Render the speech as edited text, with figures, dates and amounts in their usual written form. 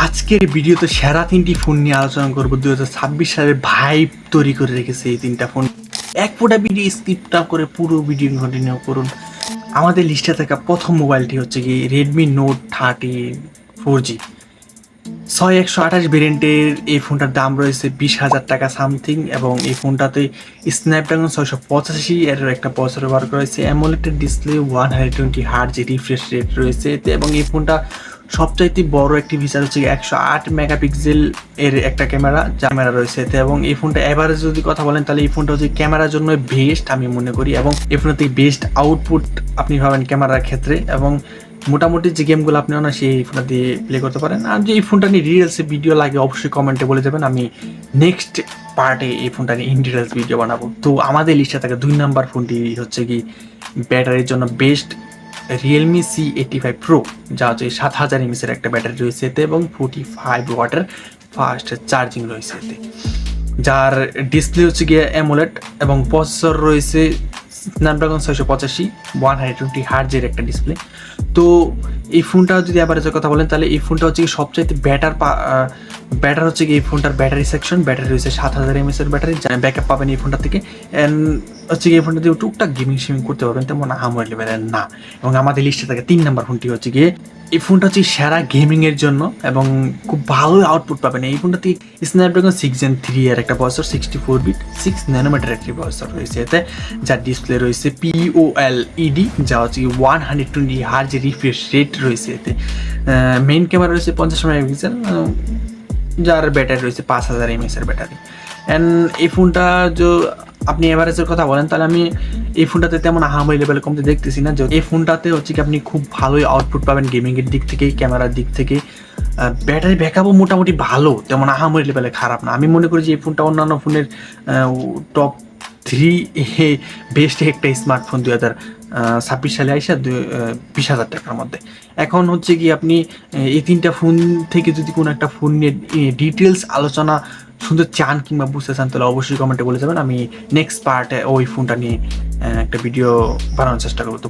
আজকের ভিডিওতে সেরা 3টি ফোন নিয়ে আলোচনা করবো। 2026 সালের ভাইব তৈরি করে রেখেছে এই 3টা ফোন। এক ফোটা ভিডিও স্কিপ না করে পুরো ভিডিও কন্টিনিউ করুন। আমাদের লিস্টে থাকা প্রথম মোবাইলটি হচ্ছে কি রেডমি নোট 30 4G 6128 ভেরিয়েন্টের। এই ফোনটার দাম রয়েছে 20,000 টাকা সামথিং, এবং এই ফোনটাতে স্ন্যাপড্রাগন 685 এর একটা প্রসেসর ব্যবহার করা হয়েছে। AMOLED display 120 hertz refresh rate রয়েছে এতে, এবং এই ফোনটা সবচাইতে বড় একটি ফিচার হচ্ছে 108 মেগাপিক্সেল এর একটা ক্যামেরা রয়েছে এতে। এবং এই ফোনটা এভারেজ যদি কথা বলেন তাহলে এই ফোনটা হচ্ছে ক্যামেরার জন্য বেস্ট আমি মনে করি, এবং এই ফোনের থেকে বেস্ট আউটপুট আপনি পাবেন ক্যামেরার ক্ষেত্রে। এবং মোটামুটি যে গেমগুলো আপনি সেই ফোনটা দিয়ে প্লে করতে পারেন। আর যে এই ফোনটা নিয়ে ডিটেলসে ভিডিও লাগে অবশ্যই কমেন্টে বলে যাবেন, আমি নেক্সট পার্টে এই ফোনটা নিয়ে ইন ডিটেলস ভিডিও বানাবো। তো আমাদের লিস্টে থাকে 2 নাম্বার ফোনটি হচ্ছে কি ব্যাটারির জন্য বেস্ট রিয়েলমি C85 Pro, যা হচ্ছে 7000 mAh একটা ব্যাটারি রয়েছে এতে, এবং 45 ওয়াটের ফাস্ট চার্জিং রয়েছে এতে, যার ডিসপ্লে হচ্ছে গিয়ে অ্যামোলেড, এবং প্রসেসর রয়েছে স্ন্যাপড্রাগন 685 120 হার্জের একটা ডিসপ্লে। তো এই ফোনটা যদি অ্যাভারেজের কথা বলেন তাহলে এই ফোনটা হচ্ছে কি সবচাইতে ব্যাটার হচ্ছে কি এই ফোনটার ব্যাটারি সেকশন। ব্যাটারি রয়েছে 7000 mAh এর ব্যাটারি, ব্যাকআপ পাবেন এই ফোনটা থেকে। অ্যান্ড হচ্ছে কি এই ফোনটা দিয়ে টুকটাক গেমিং করতে পারবেন, তেমন আহামরি লেভেলের না। এবং আমাদের লিস্টে থাকে 3 নাম্বার ফোনটি হচ্ছে গিয়ে এই ফোনটা হচ্ছে সেরা গেমিংয়ের জন্য, এবং খুব ভালো আউটপুট পাবেন এই ফোনটাতে। স্ন্যাপড্রাগন 6 Gen 3 এর একটা প্রসেসর, 64 বিট 6 ন্যানোমিটার একটি প্রসেসর রয়েছে এতে, যার ডিসপ্লে রয়েছে POLED, যা হচ্ছে 120 হার্জ রিফ্রেশ রেট রয়েছে এতে। মেইন ক্যামেরা রয়েছে 50 মেগাপিক্সেল, যার ব্যাটারি রয়েছে 5000 mAh এর ব্যাটারি। অ্যান্ড এই ফোনটা আপনি এভারেজের কথা বলেন তাহলে আমি এই ফোনটাতে তেমন আহামরি লেভেলে কমতে দেখতেছি না। যে এই ফোনটাতে হচ্ছে কি আপনি খুব ভালোই আউটপুট পাবেন গেমিংয়ের দিক থেকে, ক্যামেরার দিক থেকে। ব্যাটারি ব্যাকআপও মোটামুটি ভালো, তেমন আহামরি লেভেলে খারাপ না। আমি মনে করি যে এই ফোনটা অন্যান্য ফোনের টপ 3 বেস্ট একটা স্মার্টফোন 2026 সালে আইসা 20,000 টাকার মধ্যে। এখন হচ্ছে কি আপনি এই 3টা ফোন থেকে যদি কোনো একটা ফোন নিয়ে ডিটেলস আলোচনা শুনতে চান কিংবা বুঝতে চান তাহলে অবশ্যই কমেন্টে বলে যাবেন, আমি নেক্সট পার্টে ওই ফোনটা নিয়ে একটা ভিডিও বানানোর চেষ্টা করবো। তো